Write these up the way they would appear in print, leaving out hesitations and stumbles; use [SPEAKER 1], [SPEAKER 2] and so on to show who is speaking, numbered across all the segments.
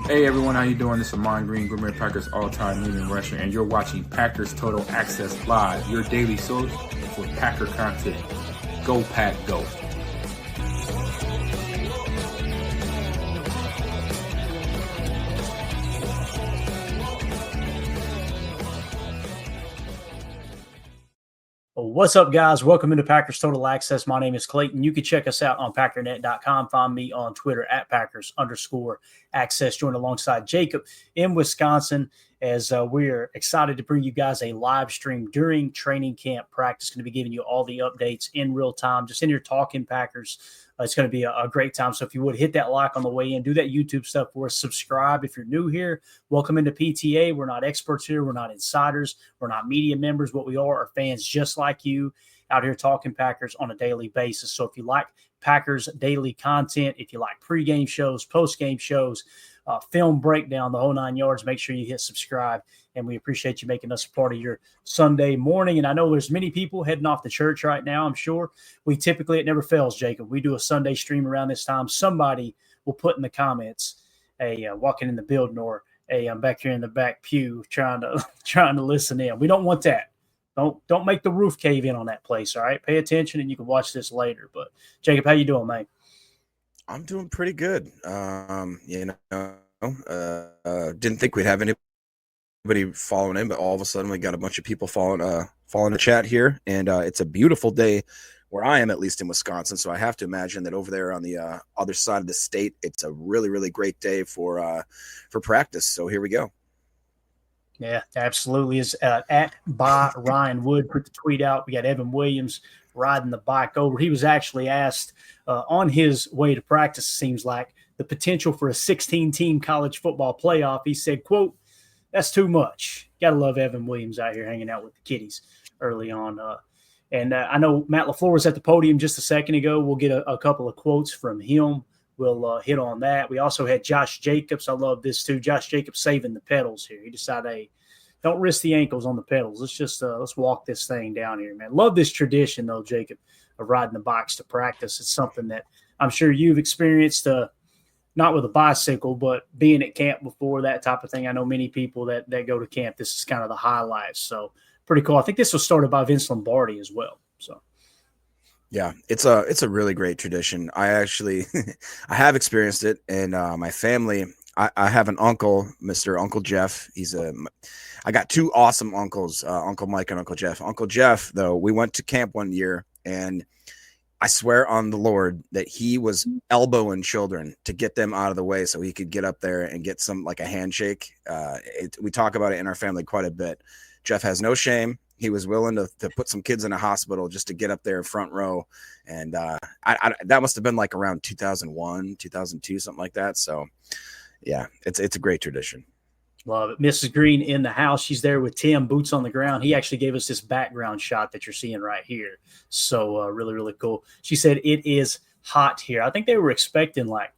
[SPEAKER 1] Hey everyone, how you doing? This is Amon Green, Gourmet Packers all-time leading rusher, and you're watching Packers Total Access Live, your daily source for Packer content. Go Pack, go!
[SPEAKER 2] What's up, guys? Welcome into Packers Total Access. My name is Clayton. You can check us out on Packernet.com. Find me on Twitter at Packers_Access. Joined alongside Jacob in Wisconsin as we're excited to bring you guys a live stream during training camp practice. Going to be giving you all the updates in real time, just in here talking Packers. It's going to be a great time. So if you would hit that like on the way in, do that YouTube stuff for us. Subscribe if you're new here. Welcome into PTA. We're not experts here. We're not insiders. We're not media members. What we are fans just like you out here talking Packers on a daily basis. So if you like Packers daily content, if you like pregame shows, postgame shows, film breakdown, the whole 9 yards, make sure you hit subscribe. And we appreciate you making us a part of your Sunday morning. And I know there's many people heading off to church right now, I'm sure. We typically, it never fails, Jacob. We do a Sunday stream around this time. Somebody will put in the comments, walking in the building, or I'm back here in the back pew trying to listen in. We don't want that. Don't make the roof cave in on that place, all right? Pay attention, and you can watch this later. But, Jacob, how you doing, mate?
[SPEAKER 3] I'm doing pretty good. Didn't think we'd have anybody following in, but all of a sudden we got a bunch of people following the chat here, and it's a beautiful day where I am, at least in Wisconsin. So I have to imagine that over there on the other side of the state, it's a really, really great day for practice. So here we go.
[SPEAKER 2] Yeah, absolutely. Is at by Ryan Wood put the tweet out. We got Evan Williams riding the bike over. He was actually asked on his way to practice, seems like, the potential for a 16-team college football playoff. He said, quote, "That's too much." Got to love Evan Williams out here hanging out with the kiddies early on. And I know Matt LaFleur was at the podium just a second ago. We'll get a couple of quotes from him. We'll hit on that. We also had Josh Jacobs. I love this too. Josh Jacobs saving the pedals here. He decided, hey, don't risk the ankles on the pedals. Let's walk this thing down here, man. Love this tradition, though, Jacob, of riding the bikes to practice. It's something that I'm sure you've experienced, not with a bicycle, but being at camp before, that type of thing. I know many people that go to camp, this is kind of the highlights. So pretty cool. I think this was started by Vince Lombardi as well. So.
[SPEAKER 3] Yeah, it's a really great tradition. I actually I have experienced it, and my family. I have an uncle, Mr. Uncle Jeff. I got two awesome uncles, Uncle Mike and Uncle Jeff. Uncle Jeff, though, we went to camp one year, and I swear on the Lord that he was elbowing children to get them out of the way so he could get up there and get some, like, a handshake. We talk about it in our family quite a bit. Jeff has no shame. He was willing to put some kids in a hospital just to get up there in front row. And that must have been like around 2001, 2002, something like that. So, yeah, it's a great tradition.
[SPEAKER 2] Love it. Mrs. Green in the house. She's there with Tim, boots on the ground. He actually gave us this background shot that you're seeing right here. So really, really cool. She said it is hot here. I think they were expecting, like,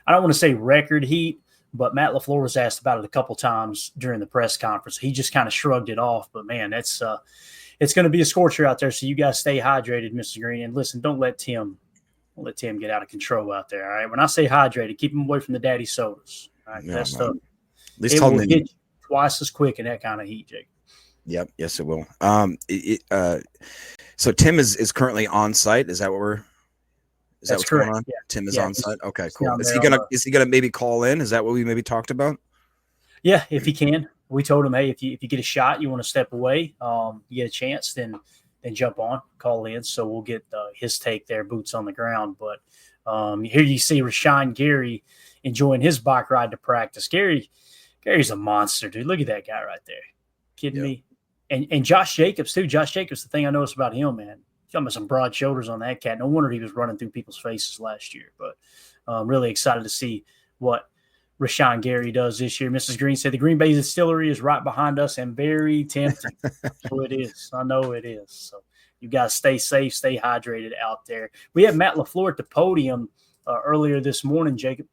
[SPEAKER 2] I don't want to say record heat, but Matt LaFleur was asked about it a couple times during the press conference. He just kind of shrugged it off. But, man, it's going to be a scorcher out there, so you guys stay hydrated, Mr. Green. And, listen, don't let Tim get out of control out there, all right? When I say hydrated, keep him away from the daddy sodas, all right?
[SPEAKER 3] Yeah,
[SPEAKER 2] that stuff.
[SPEAKER 3] At least
[SPEAKER 2] it
[SPEAKER 3] tell
[SPEAKER 2] will
[SPEAKER 3] them
[SPEAKER 2] hit you twice as quick in that kind of heat, Jake.
[SPEAKER 3] Yep. Yes, it will. So Tim is currently on site. Is that what we're? Is that what's
[SPEAKER 2] correct.
[SPEAKER 3] Going on?
[SPEAKER 2] Yeah.
[SPEAKER 3] Tim is on site. Okay, cool. Is
[SPEAKER 2] there
[SPEAKER 3] he gonna maybe call in? Is that what we maybe talked about?
[SPEAKER 2] Yeah, if he can. We told him, hey, if you get a shot, you want to step away, you get a chance, then jump on, call in. So we'll get his take there, boots on the ground. But here you see Rashawn Gary enjoying his bike ride to practice. Gary's a monster, dude. Look at that guy right there. Kidding me? And Josh Jacobs, too. Josh Jacobs, the thing I noticed about him, man, he's got some broad shoulders on that cat. No wonder he was running through people's faces last year. But I'm really excited to see what Rashawn Gary does this year. Mrs. Green said the Green Bay Distillery is right behind us and very tempting. So it is. I know it is. So you guys stay safe, stay hydrated out there. We had Matt LaFleur at the podium earlier this morning, Jacob,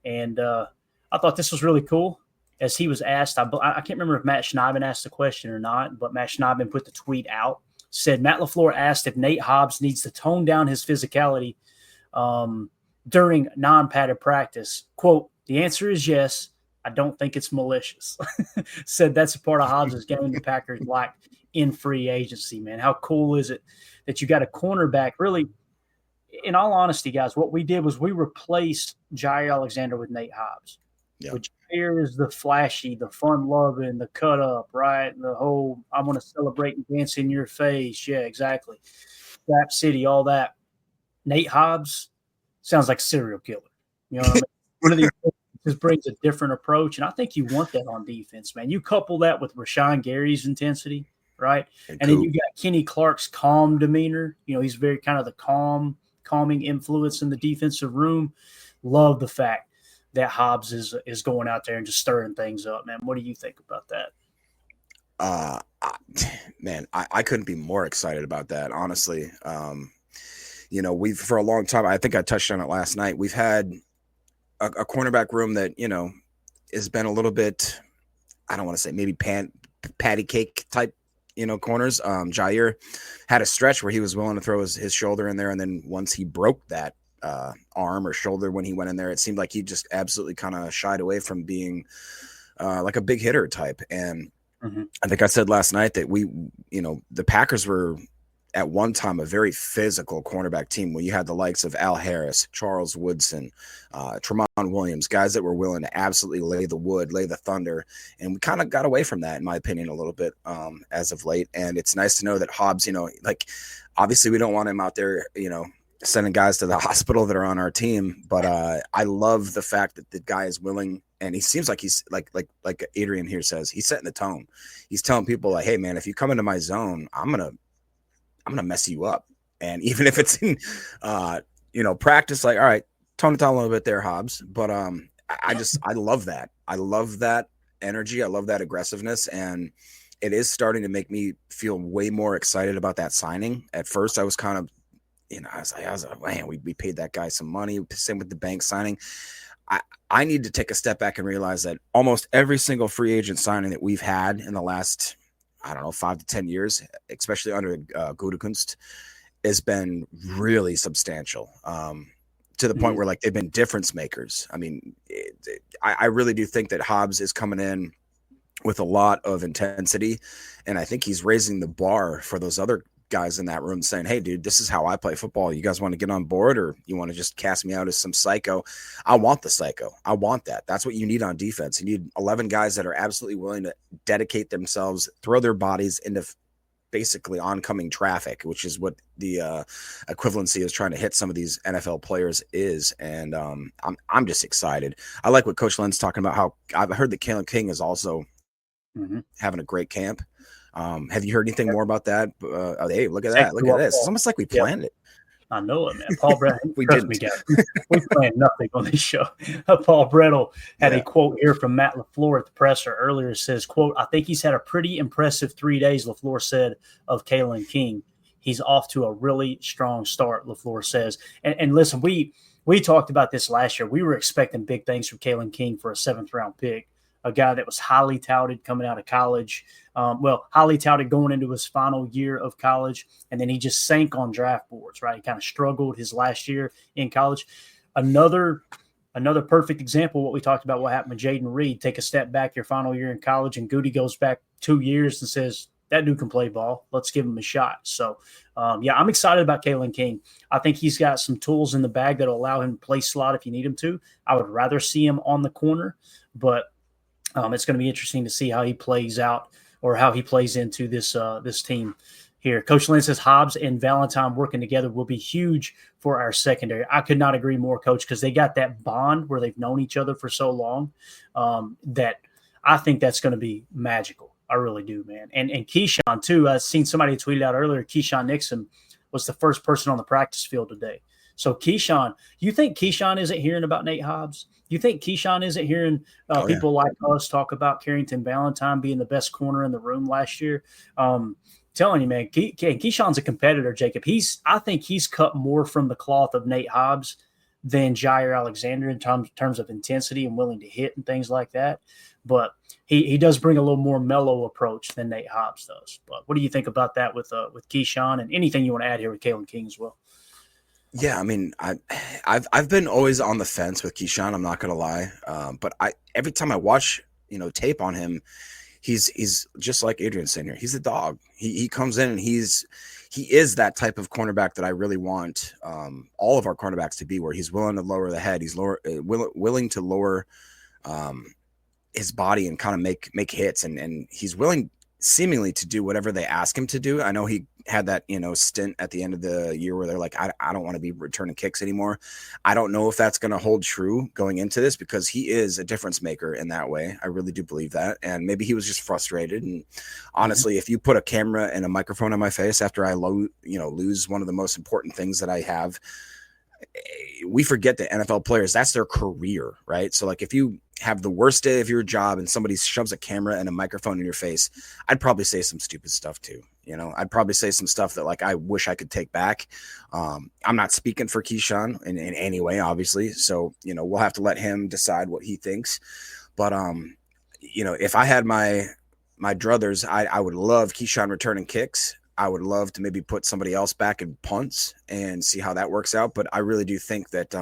[SPEAKER 2] and I thought this was really cool. As he was asked, I can't remember if Matt Schneiden asked the question or not, but Matt Schneiden put the tweet out, said Matt LaFleur asked if Nate Hobbs needs to tone down his physicality during non-padded practice. Quote, "The answer is yes. I don't think it's malicious. Said that's a part of Hobbs' game the Packers like in free agency, man. How cool is it that you got a cornerback? Really, in all honesty, guys, what we did was we replaced Jair Alexander with Nate Hobbs.
[SPEAKER 3] Yeah.
[SPEAKER 2] Which Jair is the flashy, the fun-loving, the cut-up, right? The whole I want to celebrate and dance in your face. Yeah, exactly. Rap City, all that. Nate Hobbs sounds like a serial killer. You know what I mean? One of these just brings a different approach, and I think you want that on defense, man. You couple that with Rashawn Gary's intensity, right? And then you got Kenny Clark's calm demeanor. You know, he's very kind of the calming influence in the defensive room. Love the fact that Hobbs is going out there and just stirring things up, man. What do you think about that?
[SPEAKER 3] Man, I couldn't be more excited about that, honestly. You know, we've for a long time, I think I touched on it last night. We've had a cornerback room that, you know, has been a little bit, I don't want to say maybe patty cake type, you know, corners. Jair had a stretch where he was willing to throw his shoulder in there. And then once he broke that arm or shoulder when he went in there, it seemed like he just absolutely kind of shied away from being like a big hitter type. And I think I said last night that we, you know, the Packers were at one time a very physical cornerback team when you had the likes of Al Harris, Charles Woodson, Tramon Williams, guys that were willing to absolutely lay the wood, lay the thunder. And we kind of got away from that, in my opinion, a little bit as of late. And it's nice to know that Hobbs, you know, like obviously we don't want him out there, you know, sending guys to the hospital that are on our team. But I love the fact that the guy is willing. And he seems like he's like Adrian here says, he's setting the tone. He's telling people like, hey man, if you come into my zone, I'm going to mess you up. And even if it's in, you know, practice, like, all right, tone it down a little bit there, Hobbs. But I love that. I love that energy. I love that aggressiveness. And it is starting to make me feel way more excited about that signing. At first I was kind of, you know, I was like, man, we paid that guy some money. Same with the bank signing. I need to take a step back and realize that almost every single free agent signing that we've had in the last, I don't know, 5 to 10 years, especially under Gutekunst, has been really substantial to the point where like they've been difference makers. I mean, I really do think that Hobbs is coming in with a lot of intensity, and I think he's raising the bar for those other guys in that room saying, hey dude, this is how I play football. You guys want to get on board, or you want to just cast me out as some psycho? I want the psycho. I want that. That's what you need on defense. You need 11 guys that are absolutely willing to dedicate themselves, throw their bodies into basically oncoming traffic, which is what the equivalency is trying to hit some of these NFL players is. And I'm just excited. I like what Coach Lynn's talking about, how I've heard that Kalen King is also having a great camp. Have you heard anything more about that? Hey, look at that. Look at this. It's almost like we planned it.
[SPEAKER 2] I know it, man. Paul Brett,
[SPEAKER 3] we didn't.
[SPEAKER 2] We planned nothing on this show. Paul Brettel had a quote here from Matt LaFleur at the presser earlier. It says, quote, I think he's had a pretty impressive 3 days, LaFleur said of Kalen King. He's off to a really strong start, LaFleur says. And listen, we talked about this last year. We were expecting big things from Kalen King for a 7th-round pick, a guy that was highly touted coming out of college. Highly touted going into his final year of college, and then he just sank on draft boards, right? He kind of struggled his last year in college. Another perfect example of what we talked about, what happened with Jaden Reed. Take a step back your final year in college, and Goody goes back 2 years and says, that dude can play ball. Let's give him a shot. So, I'm excited about Kalen King. I think he's got some tools in the bag that will allow him to play slot if you need him to. I would rather see him on the corner, but it's going to be interesting to see how he plays out, or how he plays into this team here. Coach Lynn says Hobbs and Valentine working together will be huge for our secondary. I could not agree more, Coach, because they got that bond where they've known each other for so long that I think that's going to be magical. I really do, man. And Keyshawn, too. I've seen somebody tweet out earlier, Keyshawn Nixon was the first person on the practice field today. So Keyshawn, you think Keyshawn isn't hearing about Nate Hobbs? You think Keyshawn isn't hearing people like us talk about Carrington Valentine being the best corner in the room last year? Telling you, man, Keyshawn's a competitor, Jacob. I think he's cut more from the cloth of Nate Hobbs than Jair Alexander in terms of intensity and willing to hit and things like that. But he does bring a little more mellow approach than Nate Hobbs does. But what do you think about that with Keyshawn, and anything you want to add here with Kalen King as well?
[SPEAKER 3] Yeah, I mean, I've been always on the fence with Keyshawn. I'm not gonna lie, but every time I watch tape on him, he's just like Adrian Senior. He's a dog. He comes in and he is that type of cornerback that I really want all of our cornerbacks to be, where he's willing to lower the head. He's willing to lower his body and kind of make hits, and he's willing seemingly to do whatever they ask him to do. I know he had that stint at the end of the year where they're like, I don't want to be returning kicks anymore. I don't know if that's going to hold true going into this, because he is a difference maker in that way. I really do believe that. And maybe he was just frustrated. And honestly, if you put a camera and a microphone on my face after I lose one of the most important things that I have, we forget that NFL players, that's their career, right? So like if you have the worst day of your job and somebody shoves a camera and a microphone in your face, I'd probably say some stupid stuff too. I'd probably say some stuff that like I wish I could take back. I'm not speaking for Keyshawn in any way, obviously. So, we'll have to let him decide what he thinks. But if I had my druthers, I would love Keyshawn returning kicks. I would love to maybe put somebody else back in punts and see how that works out. But I really do think that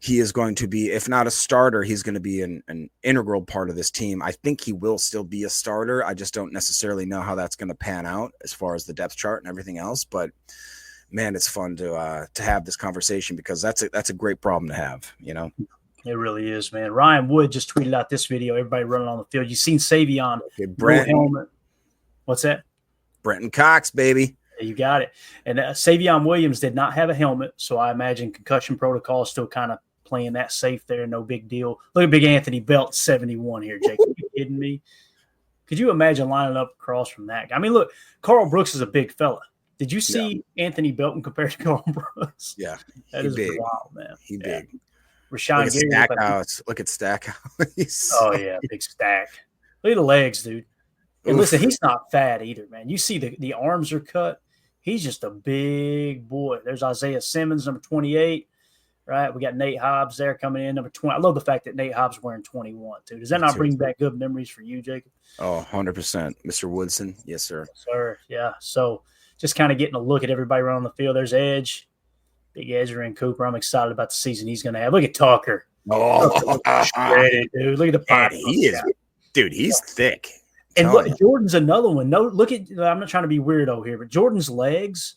[SPEAKER 3] he is going to be, if not a starter, he's going to be an integral part of this team. I think he will still be a starter. I just don't necessarily know how that's going to pan out as far as the depth chart and everything else. But man, it's fun to have this conversation, because that's a great problem to have.
[SPEAKER 2] It really is, man. Ryan Wood just tweeted out this video. Everybody running on the field. You seen Savion?
[SPEAKER 3] Okay,
[SPEAKER 2] no helmet. What's that?
[SPEAKER 3] Brenton Cox, baby.
[SPEAKER 2] You got it. And Savion Williams did not have a helmet, so I imagine concussion protocol is still kind of playing that safe there. No big deal. Look at Big Anthony Belt, 71 here, Jake. Are you kidding me? Could you imagine lining up across from that guy? I mean, look, Carl Brooks is a big fella. Did you see Anthony Belton compared to Carl Brooks?
[SPEAKER 3] Yeah.
[SPEAKER 2] That is
[SPEAKER 3] big.
[SPEAKER 2] wild, man.
[SPEAKER 3] He big.
[SPEAKER 2] Rashawn Gary.
[SPEAKER 3] Look at Stackhouse.
[SPEAKER 2] Oh, yeah, big stack. Look at the legs, dude. And listen, he's not fat either, man. You see the arms are cut. He's just a big boy. There's Isaiah Simmons, number 28, right? We got Nate Hobbs there coming in, number 20. I love the fact that Nate Hobbs is wearing 21, too. Does that not bring back good memories for you, Jacob?
[SPEAKER 3] Oh, 100%. Mr. Woodson. Yes, sir.
[SPEAKER 2] Yes, sir. Yeah. So just kind of getting a look at everybody around the field. There's Edge, Big Ezra Cooper. I'm excited about the season he's going to have. Look at Tucker.
[SPEAKER 3] Oh,
[SPEAKER 2] dude. Look at the pipe.
[SPEAKER 3] He's thick.
[SPEAKER 2] And look, Jordan's another one. No, look at, I'm not trying to be weirdo here, but Jordan's legs,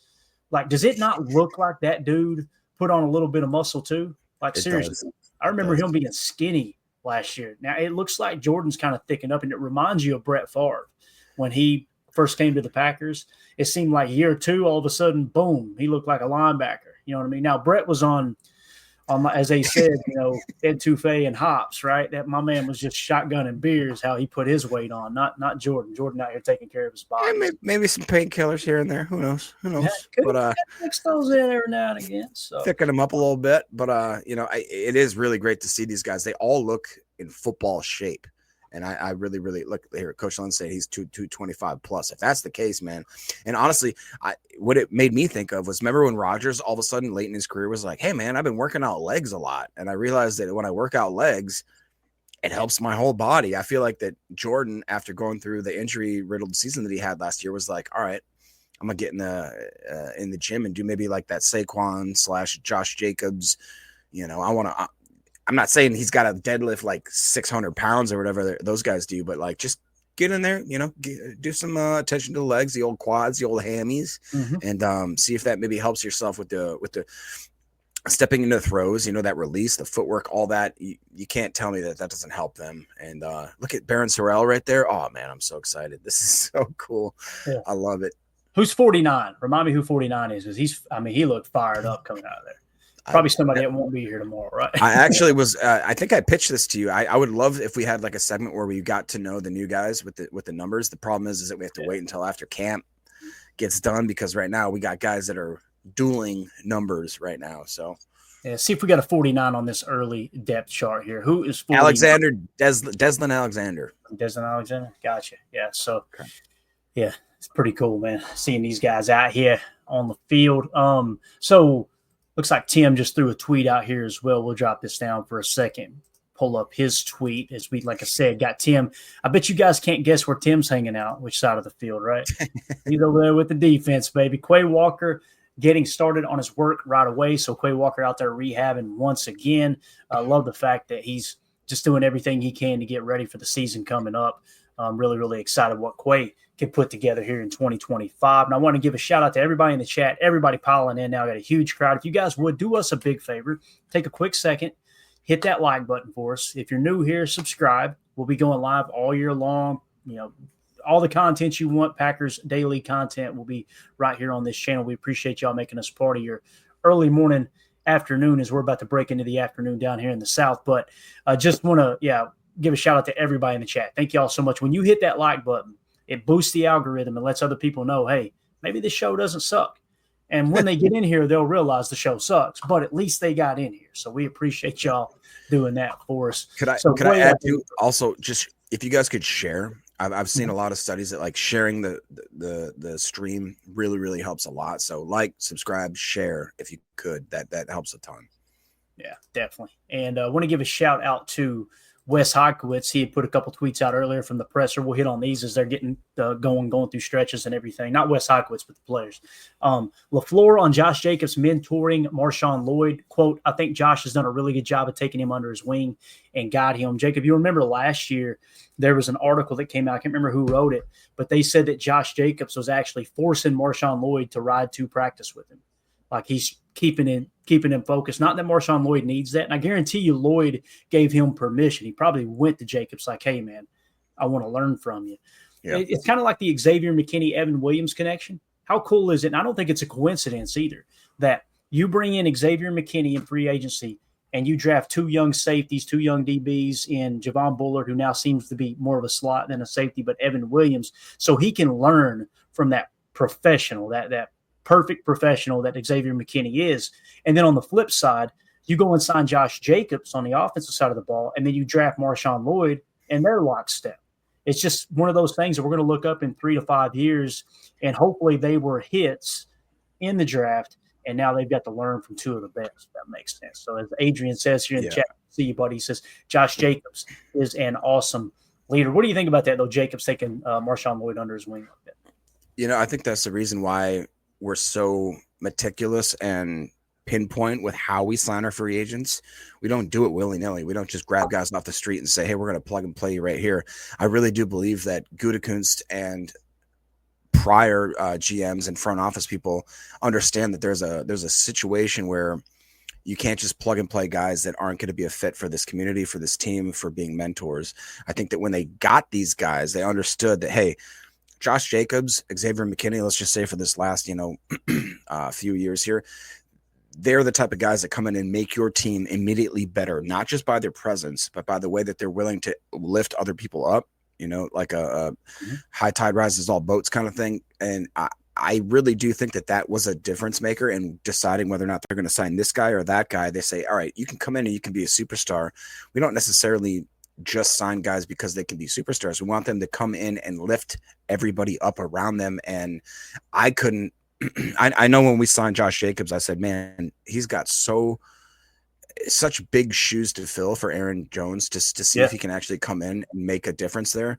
[SPEAKER 2] like, does it not look like that dude put on a little bit of muscle too? Like, seriously, I remember him being skinny last year. Now it looks like Jordan's kind of thickened up, and it reminds you of Brett Favre when he first came to the Packers. It seemed like year two, all of a sudden, boom, he looked like a linebacker. You know what I mean? Now Brett was on as they said, Ed Touffet and hops, right? That my man was just shotgunning beers, how he put his weight on, not Jordan. Jordan out here taking care of his body.
[SPEAKER 3] Yeah, maybe some painkillers here and there. Who knows?
[SPEAKER 2] Yeah, but mix those in every now and again. So
[SPEAKER 3] thicken them up a little bit. But it is really great to see these guys. They all look in football shape. And I really, really look here. Coach Lund said he's 225 plus. If that's the case, man. And honestly, what it made me think of was, remember when Rodgers all of a sudden late in his career was like, hey, man, I've been working out legs a lot. And I realized that when I work out legs, it helps my whole body. I feel like that Jordan, after going through the injury riddled season that he had last year, was like, all right, I'm going to get in the gym and do maybe like that Saquon / Josh Jacobs. I'm not saying he's got to deadlift like 600 pounds or whatever those guys do, but like just get in there, do some attention to the legs, the old quads, the old hammies, and see if that maybe helps yourself with the stepping into throws, that release, the footwork, all that. You can't tell me that doesn't help them. And look at Baron Sorrell right there. Oh man, I'm so excited. This is so cool. Yeah. I love it.
[SPEAKER 2] Who's 49? Remind me who 49 is, because he looked fired up coming out of there. Probably somebody that won't be here tomorrow, right?
[SPEAKER 3] I actually was. I think I pitched this to you. I would love if we had like a segment where we got to know the new guys with the numbers. The problem is that we have to wait until after camp gets done, because right now we got guys that are dueling numbers right now. So
[SPEAKER 2] yeah, see if we got a 49 on this early depth chart here. Who is 49?
[SPEAKER 3] Alexander Deslin Alexander?
[SPEAKER 2] Deslin Alexander. Gotcha. Yeah. So yeah, it's pretty cool, man. Seeing these guys out here on the field. So. Looks like Tim just threw a tweet out here as well. We'll drop this down for a second. Pull up his tweet as we, like I said, got Tim. I bet you guys can't guess where Tim's hanging out, which side of the field, right? He's over there with the defense, baby. Quay Walker getting started on his work right away. So Quay Walker out there rehabbing once again. I love the fact that he's just doing everything he can to get ready for the season coming up. I'm really, really excited what Quay can put together here in 2025. And I want to give a shout out to everybody in the chat, everybody piling in now. Got a huge crowd. If you guys would do us a big favor, take a quick second, hit that like button for us. If you're new here, subscribe. We'll be going live all year long. All the content you want, Packers daily content, will be right here on this channel. We appreciate y'all making us part of your early morning, afternoon, as we're about to break into the afternoon down here in the South. But I just want to, give a shout out to everybody in the chat. Thank y'all so much. When you hit that like button, it boosts the algorithm and lets other people know, hey, maybe this show doesn't suck. And when they get in here, they'll realize the show sucks, but at least they got in here. So we appreciate y'all doing that for us.
[SPEAKER 3] Could I add to also, just if you guys could share? I've seen a lot of studies that like sharing the stream really, really helps a lot. So like, subscribe, share if you could. That helps a ton.
[SPEAKER 2] Yeah, definitely. And I want to give a shout out to Wes Hodkiewicz. He had put a couple tweets out earlier from the presser. We'll hit on these as they're getting going through stretches and everything. Not Wes Hodkiewicz, but the players. LaFleur on Josh Jacobs mentoring Marshawn Lloyd. Quote, I think Josh has done a really good job of taking him under his wing and guide him. Jacob, you remember last year there was an article that came out. I can't remember who wrote it, but they said that Josh Jacobs was actually forcing Marshawn Lloyd to ride to practice with him. Like he's keeping him focused. Not that Marshawn Lloyd needs that. And I guarantee you Lloyd gave him permission. He probably went to Jacobs like, hey, man, I want to learn from you. Yeah. It's kind of like the Xavier McKinney, Evan Williams connection. How cool is it? And I don't think it's a coincidence either that you bring in Xavier McKinney in free agency and you draft two young safeties, two young DBs in Javon Bullard, who now seems to be more of a slot than a safety, but Evan Williams, so he can learn from that professional, that perfect professional that Xavier McKinney is. And then on the flip side, you go and sign Josh Jacobs on the offensive side of the ball, and then you draft Marshawn Lloyd, and they're lockstep. It's just one of those things that we're going to look up in 3 to 5 years, and hopefully they were hits in the draft, and now they've got to learn from two of the best. If that makes sense. So as Adrian says here in the chat, see you, buddy. He says Josh Jacobs is an awesome leader. What do you think about that, though, Jacobs taking Marshawn Lloyd under his wing like that?
[SPEAKER 3] I think that's the reason why we're so meticulous and pinpoint with how we sign our free agents. We don't do it willy-nilly. We don't just grab guys off the street and say, hey, we're going to plug and play you right here. I really do believe that Gutekunst and prior GMs and front office people understand that there's a situation where you can't just plug and play guys that aren't going to be a fit for this community, for this team, for being mentors. I think that when they got these guys, they understood that, hey, Josh Jacobs, Xavier McKinney, let's just say for this last, few years here, they're the type of guys that come in and make your team immediately better, not just by their presence, but by the way that they're willing to lift other people up, like a high tide rises all boats kind of thing. And I really do think that was a difference maker in deciding whether or not they're going to sign this guy or that guy. They say, all right, you can come in and you can be a superstar. We don't necessarily just sign guys because they can be superstars. We want them to come in and lift everybody up around them. And I couldn't, I know when we signed Josh Jacobs, I said, man, he's got such big shoes to fill for Aaron Jones to see if he can actually come in and make a difference there.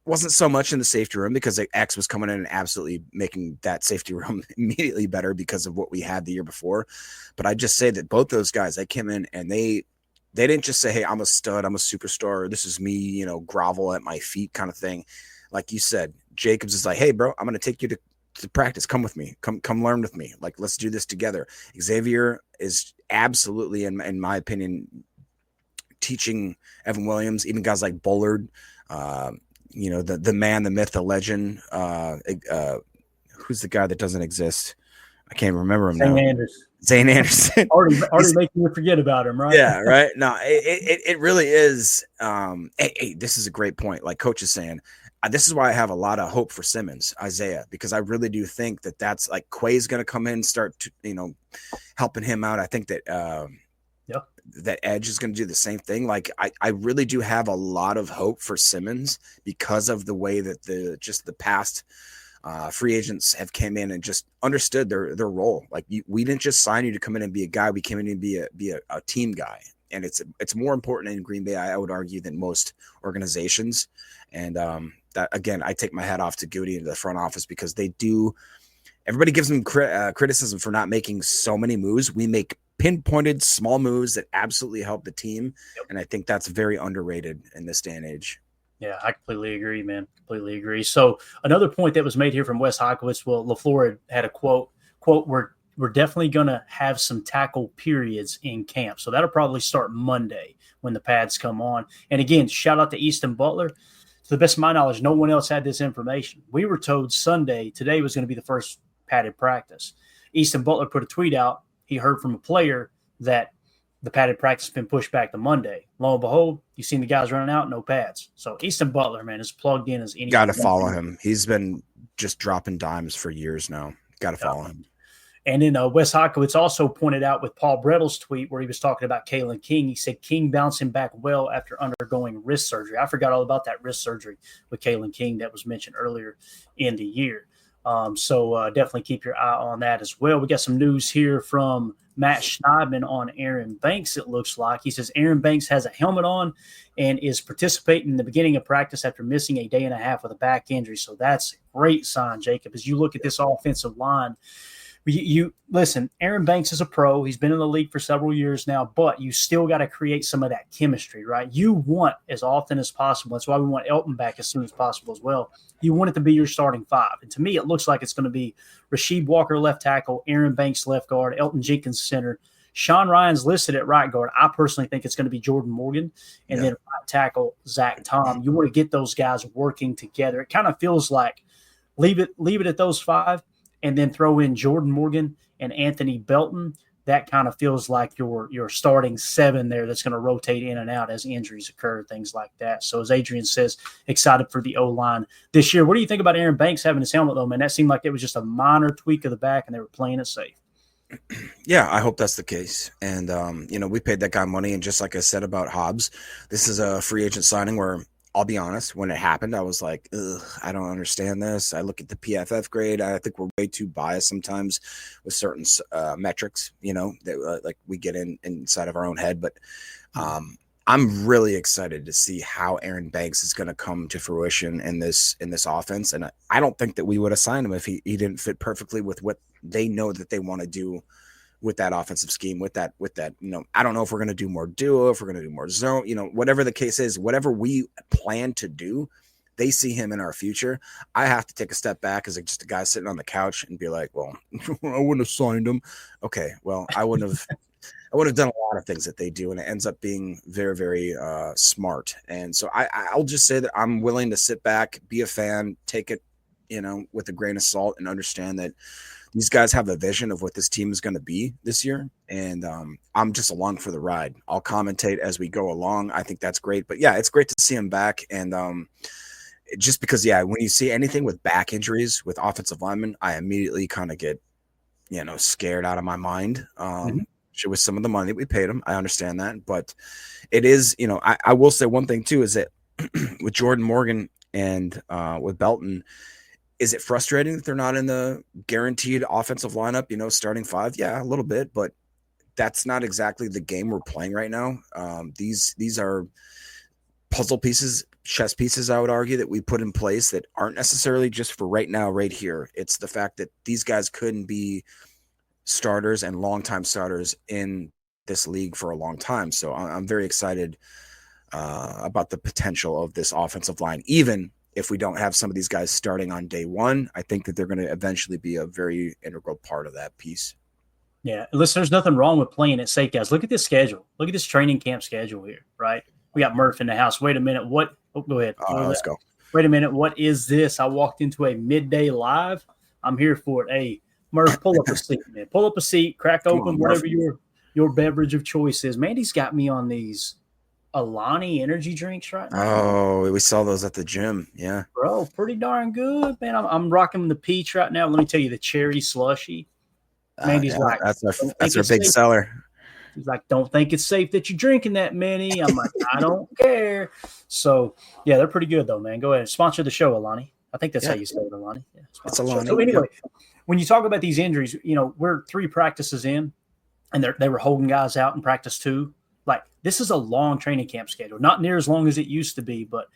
[SPEAKER 3] Wasn't so much in the safety room because X was coming in and absolutely making that safety room immediately better because of what we had the year before. But I just say that both those guys, they came in and they didn't just say, hey, I'm a stud, I'm a superstar, this is me, grovel at my feet kind of thing. Like you said, Jacobs is like, hey, bro, I'm going to take you to practice. Come with me. Come learn with me. Like, let's do this together. Xavier is absolutely, in my opinion, teaching Evan Williams, even guys like Bullard, the man, the myth, the legend. Who's the guy that doesn't exist? I can't remember him now. Zane Anderson.
[SPEAKER 2] already making you forget about him, right?
[SPEAKER 3] Yeah, right. No, it really is. Hey, this is a great point. Like Coach is saying, this is why I have a lot of hope for Simmons, Isaiah, because I really do think that's like Quay's going to come in and start, helping him out. I think that that Edge is going to do the same thing. Like I really do have a lot of hope for Simmons because of the way that the past free agents have came in and just understood their role. Like we didn't just sign you to come in and be a guy. We came in and be a team guy. And it's more important in Green Bay, I would argue, than most organizations. And that, again, I take my hat off to Goody and the front office because they do everybody gives them criticism for not making so many moves. We make pinpointed small moves that absolutely help the team.
[SPEAKER 2] Yep.
[SPEAKER 3] And I think that's very underrated in this day and age.
[SPEAKER 2] Yeah, I completely agree, man. Completely agree. So another point that was made here from Wes Hocowitz, well, LaFleur had a quote, we're definitely going to have some tackle periods in camp. So that'll probably start Monday when the pads come on. And again, shout out to Easton Butler. To the best of my knowledge, no one else had this information. We were told Sunday, today was going to be the first padded practice. Easton Butler put a tweet out. He heard from a player that the padded practice has been pushed back to Monday. Lo and behold, you've seen the guys running out, no pads. So Easton Butler, man, is plugged in as any.
[SPEAKER 3] Got to follow him. He's been just dropping dimes for years now. Got to follow him.
[SPEAKER 2] And then Wes Hocowitz also pointed out with Paul Brettle's tweet where he was talking about Kalen King. He said King bouncing back well after undergoing wrist surgery. I forgot all about that wrist surgery with Kalen King that was mentioned earlier in the year. So definitely keep your eye on that as well. We got some news here from Matt Schneidman on Aaron Banks, it looks like. He says Aaron Banks has a helmet on and is participating in the beginning of practice after missing a day and a half with a back injury. So that's a great sign, Jacob, as you look at this offensive line. You listen, Aaron Banks is a pro. He's been in the league for several years now, but you still got to create some of that chemistry, right? You want as often as possible. That's why we want Elton back as soon as possible as well. You want it to be your starting five. And to me, it looks like it's going to be Rasheed Walker, left tackle, Aaron Banks, left guard, Elton Jenkins, center. Sean Ryan's listed at right guard. I personally think it's going to be Jordan Morgan, and then right tackle, Zach Tom. You want to get those guys working together. It kind of feels like leave it at those five, and then throw in Jordan Morgan and Anthony Belton. That kind of feels like your starting seven there that's going to rotate in and out as injuries occur, things like that. So as Adrian says, excited for the O-line this year. What do you think about Aaron Banks having his helmet, though, man? That seemed like it was just a minor tweak of the back, and they were playing it safe.
[SPEAKER 3] Yeah, I hope that's the case. And, we paid that guy money. And just like I said about Hobbs, this is a free agent signing where I'll be honest, when it happened, I was like, ugh, I don't understand this. I look at the PFF grade. I think we're way too biased sometimes with certain metrics, that like we get inside of our own head. But I'm really excited to see how Aaron Banks is going to come to fruition in this offense. And I don't think that we would have signed him if he didn't fit perfectly with what they know that they want to do with that offensive scheme, with that, I don't know if we're going to do more duo, if we're going to do more zone, whatever the case is, whatever we plan to do, they see him in our future. I have to take a step back as just a guy sitting on the couch and be like, well, I wouldn't have signed him. Okay. Well, I would have done a lot of things that they do, and it ends up being very, very smart. And so I'll just say that I'm willing to sit back, be a fan, take it, with a grain of salt, and understand that these guys have a vision of what this team is going to be this year. And I'm just along for the ride. I'll commentate as we go along. I think that's great. But, yeah, it's great to see him back. And just because, when you see anything with back injuries with offensive linemen, I immediately kind of get, scared out of my mind. With some of the money that we paid him. I understand that. But it is, I will say one thing, too, is that with Jordan Morgan and with Belton, is it frustrating that they're not in the guaranteed offensive lineup, starting five? Yeah, a little bit, but that's not exactly the game we're playing right now. These are puzzle pieces, chess pieces, I would argue, that we put in place that aren't necessarily just for right now, right here. It's the fact that these guys couldn't be starters and longtime starters in this league for a long time. So I'm very excited about the potential of this offensive line, even if we don't have some of these guys starting on day one. I think that they're going to eventually be a very integral part of that piece.
[SPEAKER 2] Yeah. Listen, there's nothing wrong with playing it safe, guys. Look at this schedule. Look at this training camp schedule here, right? We got Murph in the house. Wait a minute. What? Oh, go ahead.
[SPEAKER 3] Let's go.
[SPEAKER 2] Wait a minute. What is this? I walked into a midday live. I'm here for it. Hey, Murph, pull up a seat, man. Pull up a seat, crack open whatever your beverage of choice is. Mandy's got me on these Alani energy drinks right now.
[SPEAKER 3] Oh, we saw those at the gym. Yeah,
[SPEAKER 2] bro, pretty darn good, man. I'm rocking the peach right now. Let me tell you, the cherry slushy. Mandy's like,
[SPEAKER 3] that's our big seller.
[SPEAKER 2] He's like, don't think it's safe that you're drinking that many. I'm like, I don't care. So yeah, they're pretty good though, man. Go ahead, sponsor the show, Alani. I think that's how you say it, Alani. Yeah,
[SPEAKER 3] it's Alani.
[SPEAKER 2] So anyway, when you talk about these injuries, we're 3 practices in, and they were holding guys out in practice 2. Like, this is a long training camp schedule, not near as long as it used to be. But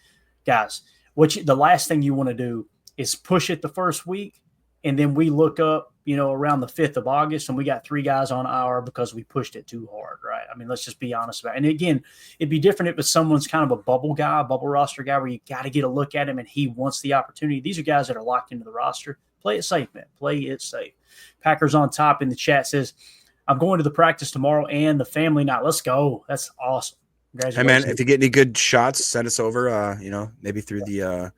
[SPEAKER 2] guys, the last thing you want to do is push it the first week And then we look up, around the 5th of August, and we got 3 guys on IR because we pushed it too hard, right? I mean, let's just be honest about it. And again, it'd be different if it's someone's kind of a bubble roster guy where you got to get a look at him and he wants the opportunity. These are guys that are locked into the roster. Play it safe, man. Play it safe. Packers on top in the chat says, I'm going to the practice tomorrow and the family night. Let's go. That's awesome.
[SPEAKER 3] Hey, man, if you get any good shots, send us over, maybe through the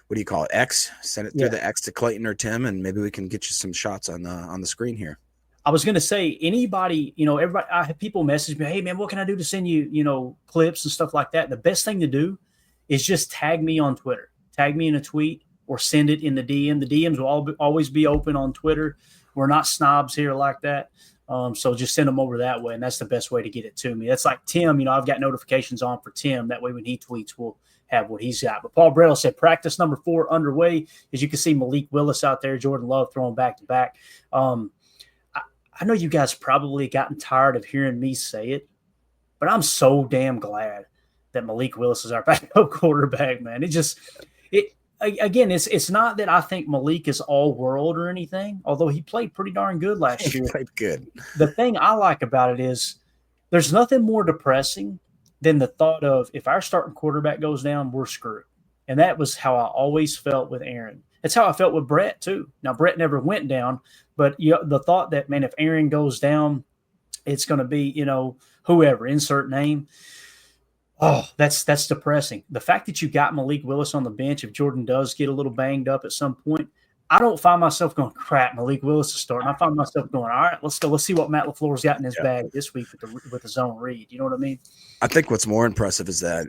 [SPEAKER 3] what do you call it? X. Send it through the X to Clayton or Tim, and maybe we can get you some shots on the screen here.
[SPEAKER 2] I was going to say, anybody, everybody, I have people message me, hey, man, what can I do to send you, clips and stuff like that? The best thing to do is just tag me on Twitter. Tag me in a tweet or send it in the DM. The DMs will always be open on Twitter. We're not snobs here like that. So just send them over that way, and that's the best way to get it to me. That's like Tim, I've got notifications on for Tim. That way when he tweets, we'll have what he's got. But Paul Brettel said practice number 4 underway. As you can see, Malik Willis out there, Jordan Love throwing back-to-back. I know you guys probably gotten tired of hearing me say it, but I'm so damn glad that Malik Willis is our backup quarterback, man. Again, it's not that I think Malik is all world or anything, although he played pretty darn good last year.
[SPEAKER 3] He played good.
[SPEAKER 2] The thing I like about it is there's nothing more depressing than the thought of if our starting quarterback goes down, we're screwed. And that was how I always felt with Aaron. It's how I felt with Brett too. Now, Brett never went down, but the thought that, man, if Aaron goes down, it's going to be, whoever, insert name. Oh, that's depressing. The fact that you got Malik Willis on the bench, if Jordan does get a little banged up at some point, I don't find myself going, crap, Malik Willis is starting. I find myself going, all right, let's go. Let's see what Matt LaFleur's got in his bag this week with the zone read. You know what I mean?
[SPEAKER 3] I think what's more impressive is that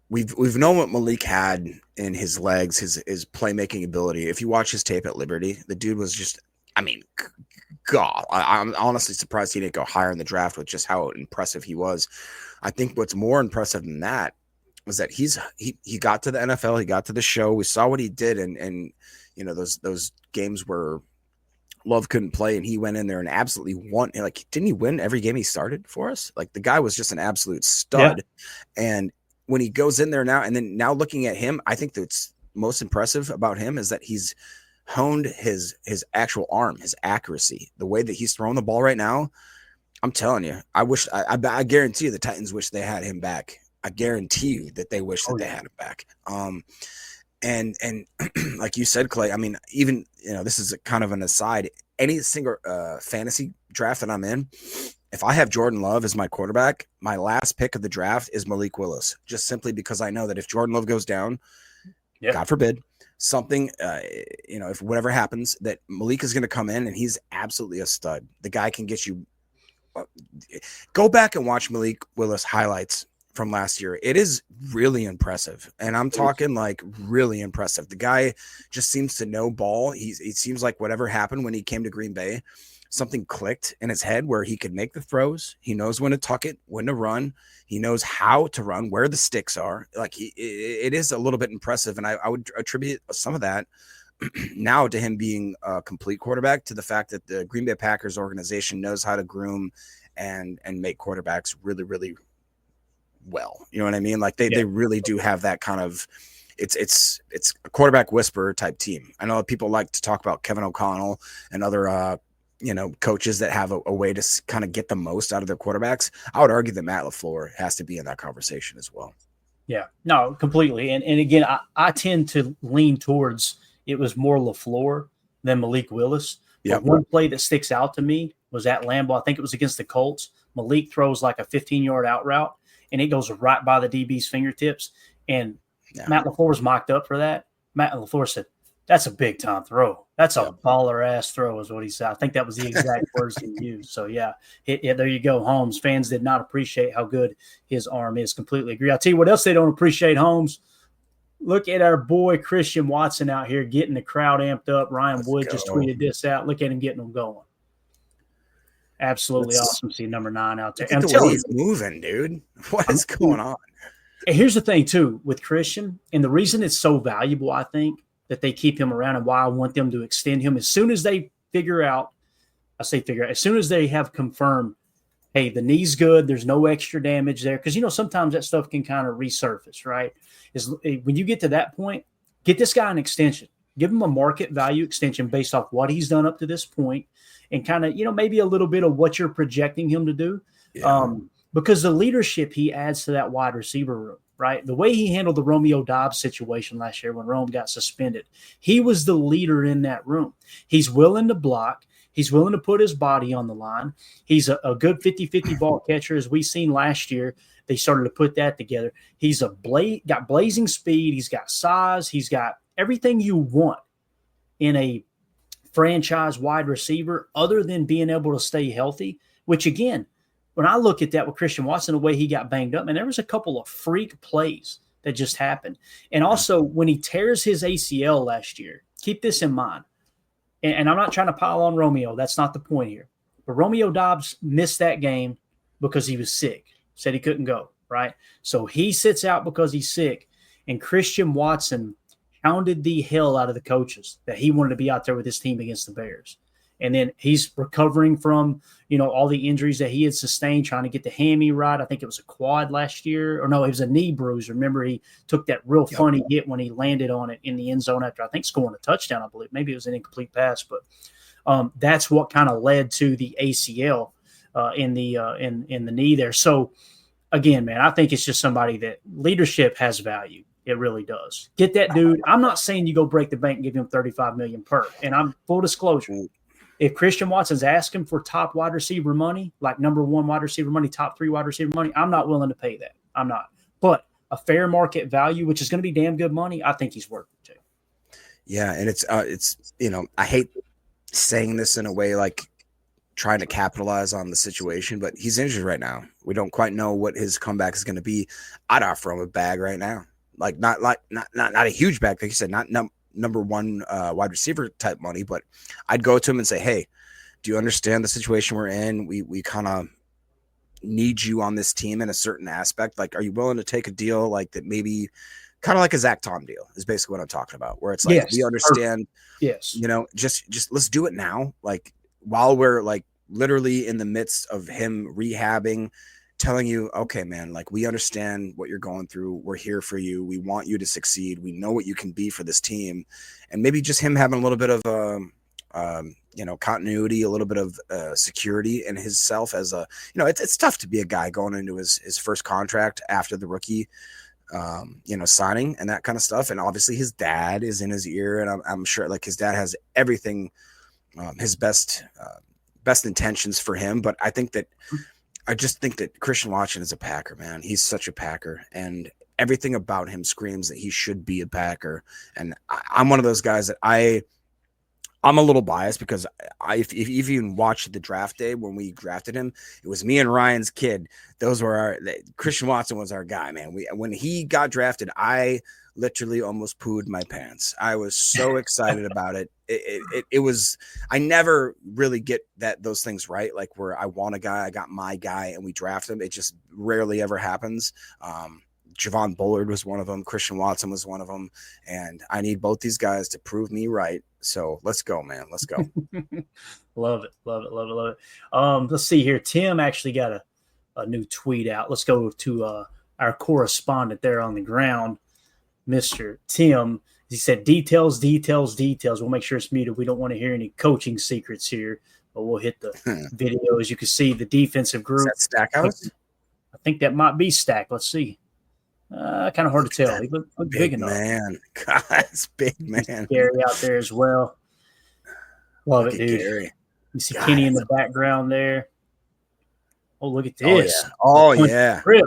[SPEAKER 3] we've known what Malik had in his legs, his playmaking ability. If you watch his tape at Liberty, the dude was just, God, I'm honestly surprised he didn't go higher in the draft with just how impressive he was. I think what's more impressive than that was that he got to the NFL, he got to the show. We saw what he did, and those games where Love couldn't play, and he went in there and absolutely won. Like, didn't he win every game he started for us? Like, the guy was just an absolute stud. Yeah. And when he goes in there now looking at him, I think that's most impressive about him is that he's honed his actual arm, his accuracy, the way that he's throwing the ball right now. I'm telling you, I guarantee you the Titans wish they had him back. I guarantee you that they wish that they had him back. And like you said, Clay, even, this is kind of an aside, any single fantasy draft that I'm in, if I have Jordan Love as my quarterback, my last pick of the draft is Malik Willis, just simply because I know that if Jordan Love goes down, God forbid, something, if whatever happens, that Malik is going to come in and he's absolutely a stud. The guy can get you. Go back and watch Malik Willis highlights from last year. It is really impressive. And I'm talking like really impressive. The guy just seems to know ball. It seems like whatever happened when he came to Green Bay, something clicked in his head where he could make the throws. He knows when to tuck it, when to run. He knows how to run, where the sticks are. Like it is a little bit impressive. And I would attribute some of that now to him being a complete quarterback, to the fact that the Green Bay Packers organization knows how to groom and make quarterbacks really, really well. You know what I mean? Like they really do have that kind of, it's a quarterback whisperer type team. I know people like to talk about Kevin O'Connell and other, coaches that have a way to kind of get the most out of their quarterbacks. I would argue that Matt LaFleur has to be in that conversation as well. Yeah,
[SPEAKER 2] no, completely. And again, I tend to lean towards it was more LaFleur than Malik Willis. But one play that sticks out to me was at Lambeau. I think it was against the Colts. Malik throws like a 15-yard out route, and it goes right by the DB's fingertips. And Matt LaFleur's mocked up for that. Matt LaFleur said, that's a big-time throw. That's a baller-ass throw is what he said. I think that was the exact words he used. So, there you go, Holmes. Fans did not appreciate how good his arm is. Completely agree. I'll tell you what else they don't appreciate, Holmes. Look at our boy Christian Watson out here getting the crowd amped up. Ryan Wood just tweeted this out. Look at him getting them going. Absolutely awesome to see number 9 out there.
[SPEAKER 3] I'm telling you, he's moving, dude. What is going on?
[SPEAKER 2] And here's the thing, too, with Christian, and the reason it's so valuable, I think, that they keep him around and why I want them to extend him, as soon as they as soon as they have confirmed, hey, the knee's good, there's no extra damage there. Because, sometimes that stuff can kind of resurface, right? When you get to that point, get this guy an extension. give him a market value extension based off what he's done up to this point, and kind of, maybe a little bit of what you're projecting him to do.
[SPEAKER 3] Yeah.
[SPEAKER 2] Because the leadership he adds to that wide receiver room, right? The way he handled the Romeo Doubs situation last year when Rome got suspended, he was the leader in that room. He's willing to block. He's willing to put his body on the line. He's a good 50-50 ball catcher, as we seen last year. They started to put that together. He's got blazing speed. He's got size. He's got everything you want in a franchise wide receiver other than being able to stay healthy, which, again, when I look at that with Christian Watson, the way he got banged up, and there was a couple of freak plays that just happened. And also, when he tears his ACL last year, keep this in mind. And I'm not trying to pile on Romeo. That's not the point here. But Romeo Doubs missed that game because he was sick, said he couldn't go, right? So he sits out because he's sick. And Christian Watson hounded the hell out of the coaches that he wanted to be out there with his team against the Bears. And then he's recovering from, all the injuries that he had sustained, trying to get the hammy right. I think it was a quad last year. Or no, it was a knee bruise. Remember, he took that real funny hit when he landed on it in the end zone after, I think, scoring a touchdown, I believe. Maybe it was an incomplete pass. But that's what kind of led to the ACL in the knee there. So, again, man, I think it's just somebody that leadership has value. It really does. Get that dude. I'm not saying you go break the bank and give him $35 million per. And I'm full disclosure. If Christian Watson's asking for top wide receiver money, like number one wide receiver money, top three wide receiver money, I'm not willing to pay that. I'm not. But a fair market value, which is going to be damn good money, I think he's worth it too.
[SPEAKER 3] Yeah, and it's I hate saying this in a way like trying to capitalize on the situation, but he's injured right now. We don't quite know what his comeback is going to be. I'd offer him a bag right now, like not a huge bag, like you said, not number one wide receiver type money, but I'd go to him and say, hey, do you understand the situation we're in? We kind of need you on this team in a certain aspect. Like, are you willing to take a deal like that? Maybe kind of like a Zach Tom deal is basically what I'm talking about, where it's like,
[SPEAKER 2] yes,
[SPEAKER 3] we understand,
[SPEAKER 2] yes,
[SPEAKER 3] just let's do it now. Like while we're like literally in the midst of him rehabbing, telling you, okay, man, like we understand what you're going through. We're here for you. We want you to succeed. We know what you can be for this team. And maybe just him having a little bit of, continuity, a little bit of security in his self as it's tough to be a guy going into his first contract after the rookie, signing and that kind of stuff. And obviously his dad is in his ear, and I'm sure like his dad has everything, his best intentions for him. But I just think that Christian Watson is a Packer, man. He's such a Packer, and everything about him screams that he should be a Packer. And I'm one of those guys that I'm a little biased because if you even watched the draft day when we drafted him, it was me and Ryan's kid. Those were Christian Watson was our guy, man. When he got drafted, I literally almost pooed my pants. I was so excited about it. It was, I never really get those things right. Like where I want a guy, I got my guy, and we draft him. It just rarely ever happens. Javon Bullard was one of them. Christian Watson was one of them. And I need both these guys to prove me right. So let's go, man. Let's go.
[SPEAKER 2] Love it. Let's see here. Tim actually got a new tweet out. Let's go to our correspondent there on the ground, Mr. Tim. He said, details. We'll make sure it's muted. We don't want to hear any coaching secrets here, but we'll hit the video. As you can see, the defensive group.
[SPEAKER 3] Is that Stackhouse?
[SPEAKER 2] I think that might be Stack. Let's see. Kind of hard to tell. He looked big enough.
[SPEAKER 3] Man. God, it's big, man.
[SPEAKER 2] Gary out there as well. Love it, dude.
[SPEAKER 3] Gary.
[SPEAKER 2] You see Kenny in the background there. Oh, look at this.
[SPEAKER 3] Oh, yeah.
[SPEAKER 2] Rip.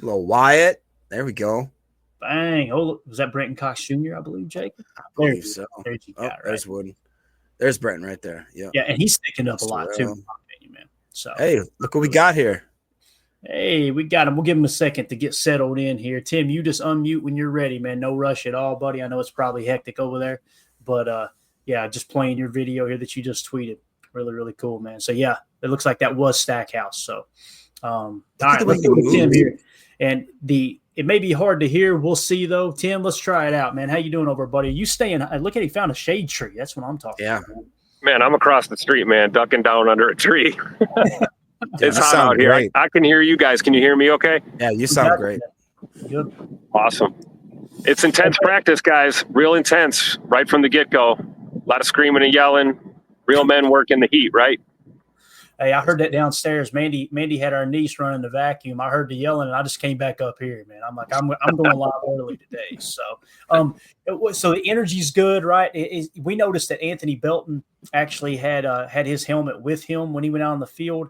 [SPEAKER 3] Little Wyatt. There we go.
[SPEAKER 2] Bang. Oh, look, was that Brenton Cox Jr., I believe, Jacob?
[SPEAKER 3] I believe so.
[SPEAKER 2] There's
[SPEAKER 3] there's Wooden. There's Brenton right there. Yeah.
[SPEAKER 2] Yeah, and he's sticking up a lot, too, in my opinion, man. So,
[SPEAKER 3] hey, look what we got here.
[SPEAKER 2] Hey, we got him. We'll give him a second to get settled in here. Tim, you just unmute when you're ready, man. No rush at all, buddy. I know it's probably hectic over there. But, just playing your video here that you just tweeted. Really, really cool, man. So, yeah, it looks like that was Stackhouse. So, all right, let's go with Tim here. And it may be hard to hear. We'll see, though. Tim, let's try it out, man. How you doing over, buddy? You staying? Look at he found a shade tree. That's what I'm talking about.
[SPEAKER 4] Man, I'm across the street, man, ducking down under a tree. It's hot out here. I can hear you guys. Can you hear me okay?
[SPEAKER 3] Yeah, you sound great.
[SPEAKER 2] Good.
[SPEAKER 4] Awesome. It's intense practice, guys. Real intense right from the get-go. A lot of screaming and yelling. Real men work in the heat, right?
[SPEAKER 2] Hey, I heard that downstairs. Mandy had our niece running the vacuum. I heard the yelling, and I just came back up here, man. I'm like, I'm going live early today. So, so the energy's good, right? We noticed that Anthony Belton actually had his helmet with him when he went out on the field.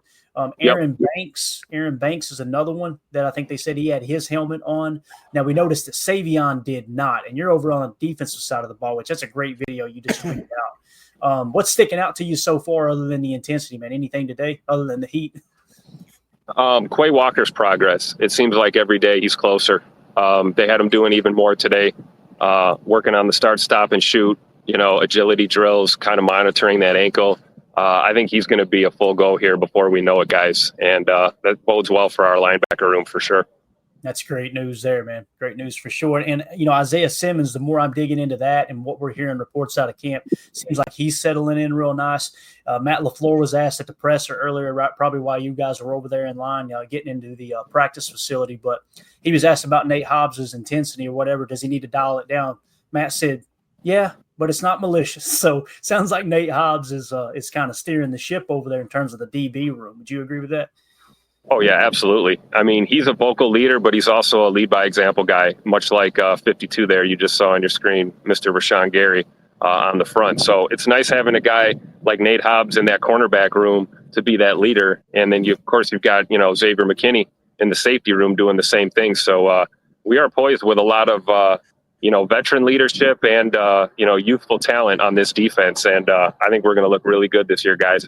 [SPEAKER 2] Aaron Banks is another one that I think they said he had his helmet on. Now we noticed that Savion did not, and you're over on the defensive side of the ball, which that's a great video you just tweeted out. What's sticking out to you so far other than the intensity, man? Anything today other than the heat?
[SPEAKER 4] Quay Walker's progress. It seems like every day he's closer. They had him doing even more today, working on the start, stop, and shoot, agility drills, kind of monitoring that ankle. I think he's going to be a full go here before we know it, guys. And that bodes well for our linebacker room for sure.
[SPEAKER 2] That's great news there, man. Great news for sure. And, Isaiah Simmons, the more I'm digging into that and what we're hearing reports out of camp, seems like he's settling in real nice. Matt LaFleur was asked at the presser earlier, right, probably while you guys were over there in line, getting into the practice facility. But he was asked about Nate Hobbs' intensity or whatever. Does he need to dial it down? Matt said, yeah, but it's not malicious. So sounds like Nate Hobbs is kind of steering the ship over there in terms of the DB room. Would you agree with that?
[SPEAKER 4] Oh, yeah, absolutely. I mean, he's a vocal leader, but he's also a lead by example guy, much like 52 there you just saw on your screen, Mr. Rashawn Gary on the front. So it's nice having a guy like Nate Hobbs in that cornerback room to be that leader. And then, you've got, Xavier McKinney in the safety room doing the same thing. So we are poised with a lot of, veteran leadership and, youthful talent on this defense. And I think we're going to look really good this year, guys.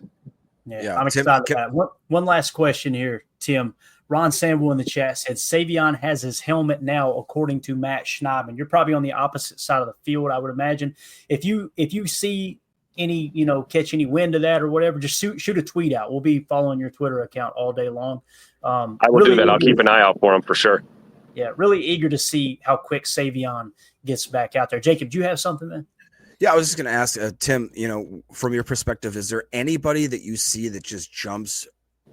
[SPEAKER 2] Yeah, I'm excited about that. One last question here, Tim. Ron Sample in the chat said Savion has his helmet now, according to Matt Schneidman. You're probably on the opposite side of the field, I would imagine. If you see any, catch any wind of that or whatever, just shoot a tweet out. We'll be following your Twitter account all day long.
[SPEAKER 4] I will do that. I'll keep an eye out for him for sure.
[SPEAKER 2] Yeah, really eager to see how quick Savion gets back out there. Jacob, do you have something, man?
[SPEAKER 3] Yeah, I was just going to ask Tim, from your perspective, is there anybody that you see that just jumps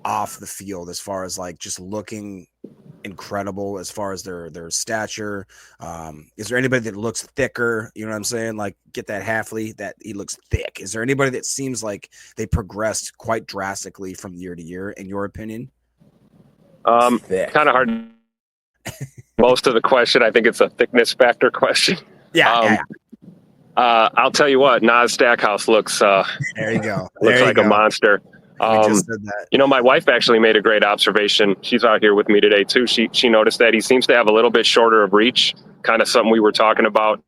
[SPEAKER 3] off the field as far as like just looking incredible as far as their stature? Is there anybody that looks thicker? You know what I'm saying? Like get that Hafley, that he looks thick. Is there anybody that seems like they progressed quite drastically from year to year, in your opinion?
[SPEAKER 4] Kind of hard. Most of the question, I think it's a thickness factor question.
[SPEAKER 3] Yeah.
[SPEAKER 4] I'll tell you what, Nas Stackhouse looks
[SPEAKER 3] there you go.
[SPEAKER 4] Looks like a monster.
[SPEAKER 3] Just said that.
[SPEAKER 4] My wife actually made a great observation. She's out here with me today too. She noticed that he seems to have a little bit shorter of reach, kind of something we were talking about,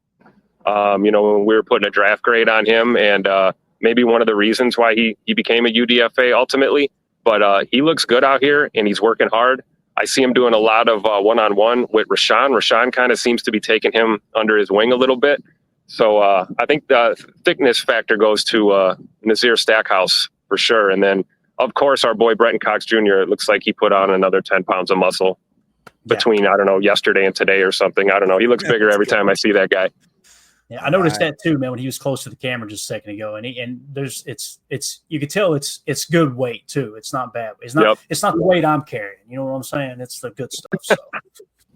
[SPEAKER 4] when we were putting a draft grade on him, and maybe one of the reasons why he became a UDFA ultimately. But he looks good out here, and he's working hard. I see him doing a lot of one-on-one with Rashawn. Rashawn kind of seems to be taking him under his wing a little bit. So I think the thickness factor goes to Nazir Stackhouse for sure. And then, of course, our boy Brenton Cox Jr., it looks like he put on another 10 pounds of muscle between, I don't know, yesterday and today or something. I don't know. He looks bigger every time I see that guy.
[SPEAKER 2] Yeah, I noticed that too, man, when he was close to the camera just a second ago. And you could tell it's good weight too. It's not bad. It's not the weight I'm carrying. You know what I'm saying? It's the good stuff. So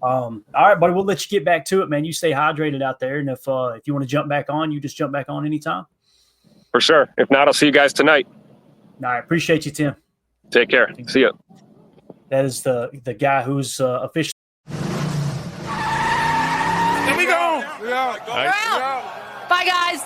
[SPEAKER 2] all right, buddy, we'll let you get back to it, man. You stay hydrated out there. And if you want to jump back on, you just jump back on anytime.
[SPEAKER 4] For sure. If not, I'll see you guys tonight.
[SPEAKER 2] All right. Appreciate you, Tim.
[SPEAKER 4] Take care. See ya.
[SPEAKER 2] That is the guy who's officially.
[SPEAKER 5] Here we go. Bye, guys.